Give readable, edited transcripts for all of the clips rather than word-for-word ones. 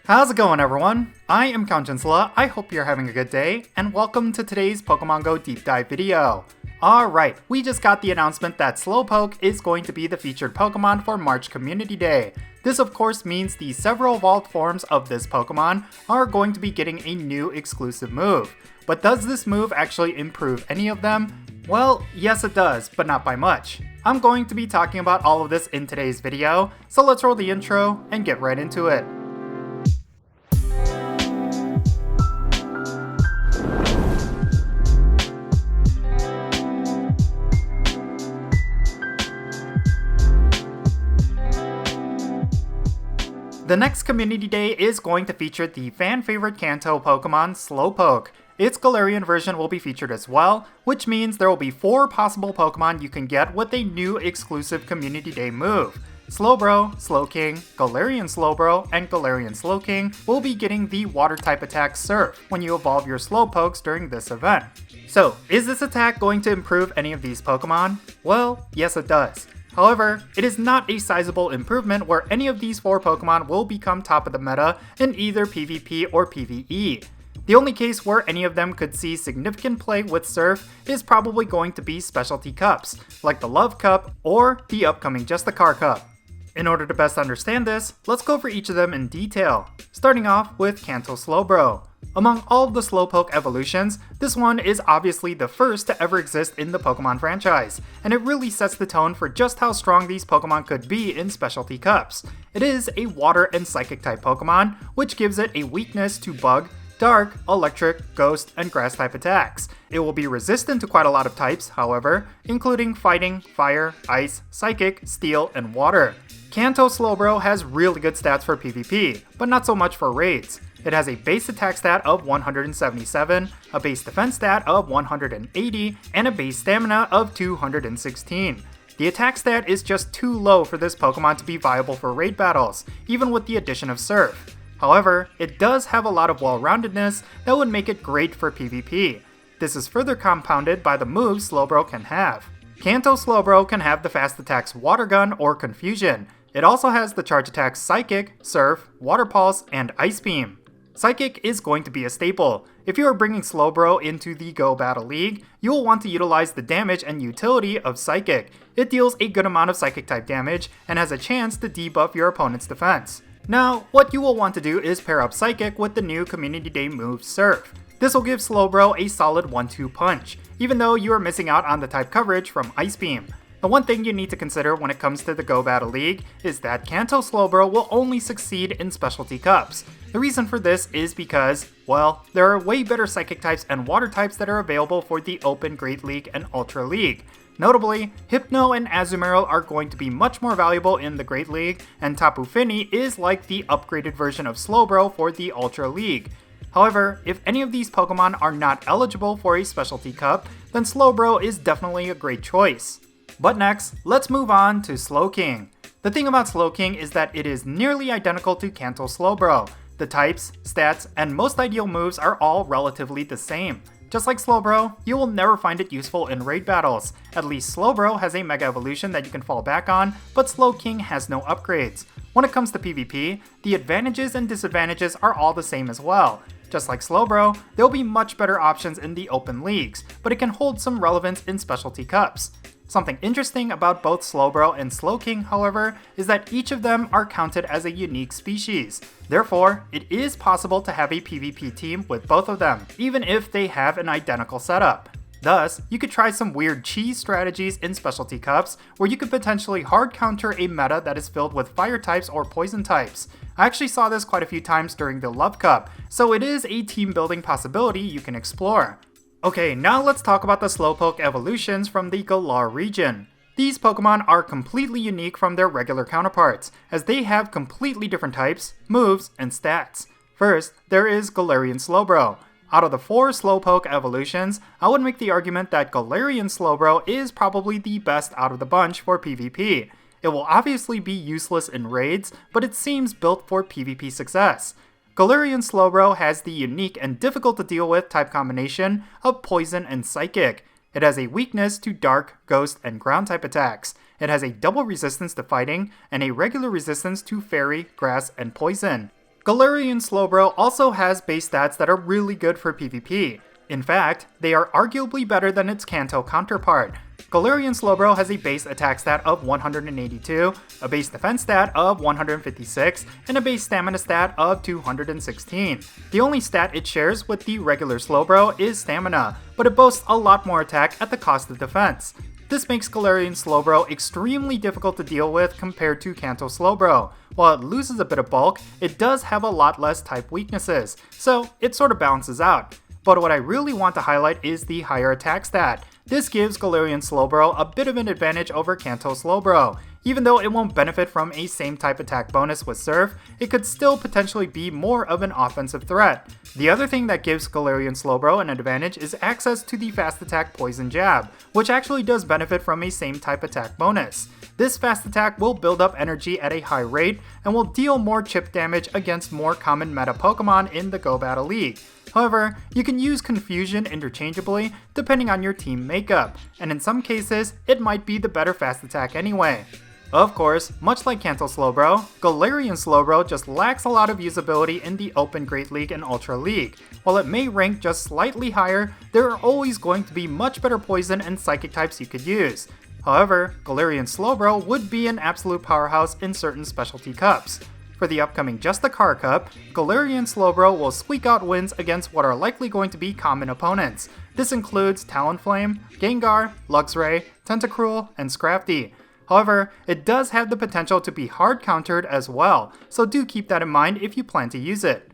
How's it going, everyone? I am Jinsula. I hope you're having a good day, and welcome to today's Pokemon Go deep dive video. Alright, we just got the announcement that Slowpoke is going to be the featured Pokemon for March Community Day. This of course means the several evolved forms of this Pokemon are going to be getting a new exclusive move. But does this move actually improve any of them? Well, yes it does, but not by much. I'm going to be talking about all of this in today's video, so let's roll the intro and get right into it. The next Community Day is going to feature the fan favorite Kanto Pokemon, Slowpoke. Its Galarian version will be featured as well, which means there will be 4 possible Pokemon you can get with a new exclusive Community Day move. Slowbro, Slowking, Galarian Slowbro, and Galarian Slowking will be getting the water-type attack Surf when you evolve your Slowpokes during this event. So, is this attack going to improve any of these Pokemon? Well, yes it does. However, it is not a sizable improvement where any of these 4 Pokemon will become top of the meta in either PvP or PvE. The only case where any of them could see significant play with Surf is probably going to be specialty cups, like the Love Cup or the upcoming Justicar Cup. In order to best understand this, let's go over each of them in detail, starting off with Kanto Slowbro. Among all of the Slowpoke evolutions, this one is obviously the first to ever exist in the Pokemon franchise, and it really sets the tone for just how strong these Pokemon could be in specialty cups. It is a water and psychic type Pokemon, which gives it a weakness to bug, dark, electric, ghost, and grass type attacks. It will be resistant to quite a lot of types, however, including fighting, fire, ice, psychic, steel, and water. Kanto Slowbro has really good stats for PvP, but not so much for raids. It has a base attack stat of 177, a base defense stat of 180, and a base stamina of 216. The attack stat is just too low for this Pokemon to be viable for raid battles, even with the addition of Surf. However, it does have a lot of well-roundedness that would make it great for PvP. This is further compounded by the moves Slowbro can have. Kanto Slowbro can have the fast attacks Water Gun or Confusion. It also has the charge attacks Psychic, Surf, Water Pulse, and Ice Beam. Psychic is going to be a staple. If you are bringing Slowbro into the Go Battle League, you will want to utilize the damage and utility of Psychic. It deals a good amount of Psychic type damage and has a chance to debuff your opponent's defense. Now, what you will want to do is pair up Psychic with the new Community Day move Surf. This will give Slowbro a solid 1-2 punch, even though you are missing out on the type coverage from Ice Beam. The one thing you need to consider when it comes to the Go Battle League is that Kanto Slowbro will only succeed in specialty cups. The reason for this is because, well, there are way better Psychic types and Water types that are available for the Open Great League and Ultra League. Notably, Hypno and Azumarill are going to be much more valuable in the Great League, and Tapu Fini is like the upgraded version of Slowbro for the Ultra League. However, if any of these Pokemon are not eligible for a specialty cup, then Slowbro is definitely a great choice. But next, let's move on to Slowking. The thing about Slowking is that it is nearly identical to Kanto Slowbro. The types, stats, and most ideal moves are all relatively the same. Just like Slowbro, you will never find it useful in raid battles. At least Slowbro has a Mega Evolution that you can fall back on, but Slowking has no upgrades. When it comes to PvP, the advantages and disadvantages are all the same as well. Just like Slowbro, there will be much better options in the open leagues, but it can hold some relevance in specialty cups. Something interesting about both Slowbro and Slowking, however, is that each of them are counted as a unique species. Therefore, it is possible to have a PvP team with both of them, even if they have an identical setup. Thus, you could try some weird cheese strategies in specialty cups, where you could potentially hard counter a meta that is filled with fire types or poison types. I actually saw this quite a few times during the Love Cup, so it is a team building possibility you can explore. Okay, now let's talk about the Slowpoke evolutions from the Galar region. These Pokemon are completely unique from their regular counterparts, as they have completely different types, moves, and stats. First, there is Galarian Slowbro. Out of the 4 Slowpoke evolutions, I would make the argument that Galarian Slowbro is probably the best out of the bunch for PvP. It will obviously be useless in raids, but it seems built for PvP success. Galarian Slowbro has the unique and difficult to deal with type combination of Poison and Psychic. It has a weakness to Dark, Ghost, and Ground type attacks. It has a double resistance to fighting, and a regular resistance to Fairy, Grass, and Poison. Galarian Slowbro also has base stats that are really good for PvP. In fact, they are arguably better than its Kanto counterpart. Galarian Slowbro has a base attack stat of 182, a base defense stat of 156, and a base stamina stat of 216. The only stat it shares with the regular Slowbro is stamina, but it boasts a lot more attack at the cost of defense. This makes Galarian Slowbro extremely difficult to deal with compared to Kanto Slowbro. While it loses a bit of bulk, it does have a lot less type weaknesses, so it sort of balances out. But what I really want to highlight is the higher attack stat. This gives Galarian Slowbro a bit of an advantage over Kanto Slowbro. Even though it won't benefit from a same type attack bonus with Surf, it could still potentially be more of an offensive threat. The other thing that gives Galarian Slowbro an advantage is access to the fast attack Poison Jab, which actually does benefit from a same type attack bonus. This fast attack will build up energy at a high rate and will deal more chip damage against more common meta Pokemon in the Go Battle League. However, you can use Confusion interchangeably depending on your team makeup, and in some cases, it might be the better fast attack anyway. Of course, much like Kanto Slowbro, Galarian Slowbro just lacks a lot of usability in the Open Great League and Ultra League. While it may rank just slightly higher, there are always going to be much better poison and psychic types you could use. However, Galarian Slowbro would be an absolute powerhouse in certain specialty cups. For the upcoming Just the Car Cup, Galarian Slowbro will squeak out wins against what are likely going to be common opponents. This includes Talonflame, Gengar, Luxray, Tentacruel, and Scrafty. However, it does have the potential to be hard countered as well, so do keep that in mind if you plan to use it.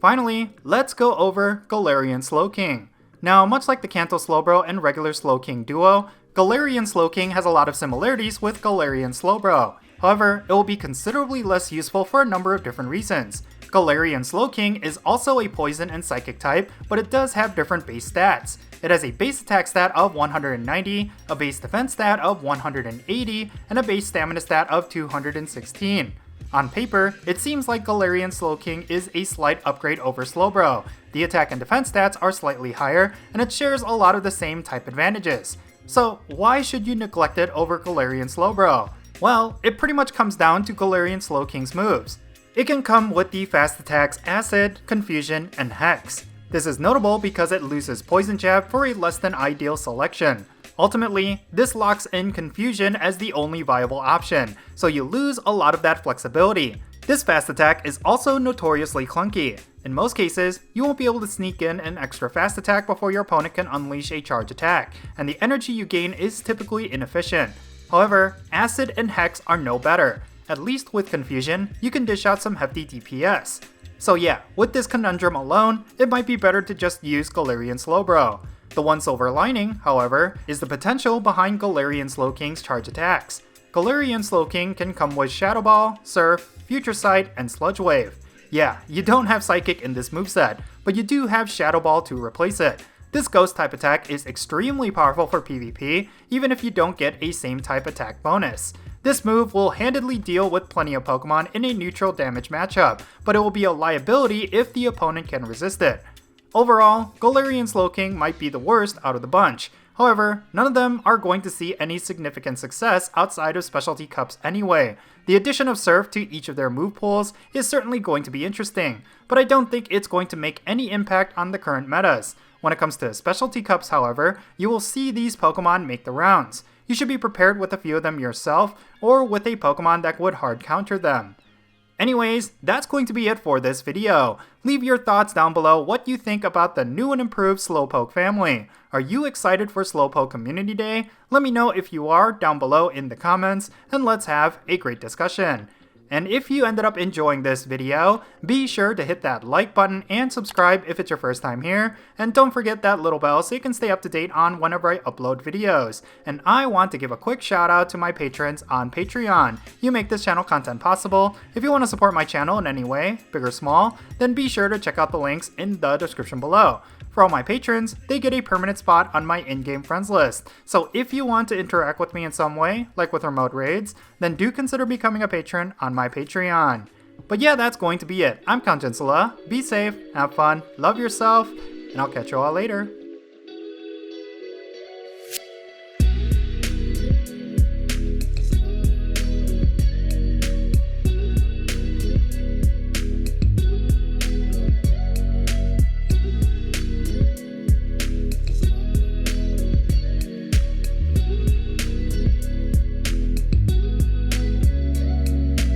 Finally, let's go over Galarian Slowking. Now, much like the Kanto Slowbro and regular Slowking duo, Galarian Slowking has a lot of similarities with Galarian Slowbro. However, it will be considerably less useful for a number of different reasons. Galarian Slowking is also a poison and psychic type, but it does have different base stats. It has a base attack stat of 190, a base defense stat of 180, and a base stamina stat of 216. On paper, it seems like Galarian Slowking is a slight upgrade over Slowbro. The attack and defense stats are slightly higher, and it shares a lot of the same type advantages. So why should you neglect it over Galarian Slowbro? Well, it pretty much comes down to Galarian Slowking's moves. It can come with the fast attacks Acid, Confusion, and Hex. This is notable because it loses Poison Jab for a less than ideal selection. Ultimately, this locks in Confusion as the only viable option, so you lose a lot of that flexibility. This fast attack is also notoriously clunky. In most cases, you won't be able to sneak in an extra fast attack before your opponent can unleash a charge attack, and the energy you gain is typically inefficient. However, Acid and Hex are no better. At least with Confusion, you can dish out some hefty DPS. So yeah, with this conundrum alone, it might be better to just use Galarian Slowbro. The one silver lining, however, is the potential behind Galarian Slowking's charge attacks. Galarian Slowking can come with Shadow Ball, Surf, Future Sight, and Sludge Wave. Yeah, you don't have Psychic in this moveset, but you do have Shadow Ball to replace it. This Ghost type attack is extremely powerful for PvP, even if you don't get a same type attack bonus. This move will handedly deal with plenty of Pokemon in a neutral damage matchup, but it will be a liability if the opponent can resist it. Overall, Galarian Slowking might be the worst out of the bunch. However, none of them are going to see any significant success outside of specialty cups anyway. The addition of Surf to each of their move pools is certainly going to be interesting, but I don't think it's going to make any impact on the current metas. When it comes to specialty cups, however, you will see these Pokemon make the rounds. You should be prepared with a few of them yourself, or with a Pokemon that would hard counter them. Anyways, that's going to be it for this video. Leave your thoughts down below what you think about the new and improved Slowpoke family. Are you excited for Slowpoke Community Day? Let me know if you are down below in the comments, and let's have a great discussion. And if you ended up enjoying this video, be sure to hit that like button and subscribe if it's your first time here, and don't forget that little bell so you can stay up to date on whenever I upload videos. And I want to give a quick shout out to my patrons on Patreon. You make this channel content possible. If you want to support my channel in any way, big or small, then be sure to check out the links in the description below. For all my patrons, they get a permanent spot on my in-game friends list. So if you want to interact with me in some way, like with remote raids, then do consider becoming a patron on my Patreon. But yeah, that's going to be it. I'm Jinsula. Be safe, have fun, love yourself, and I'll catch you all later.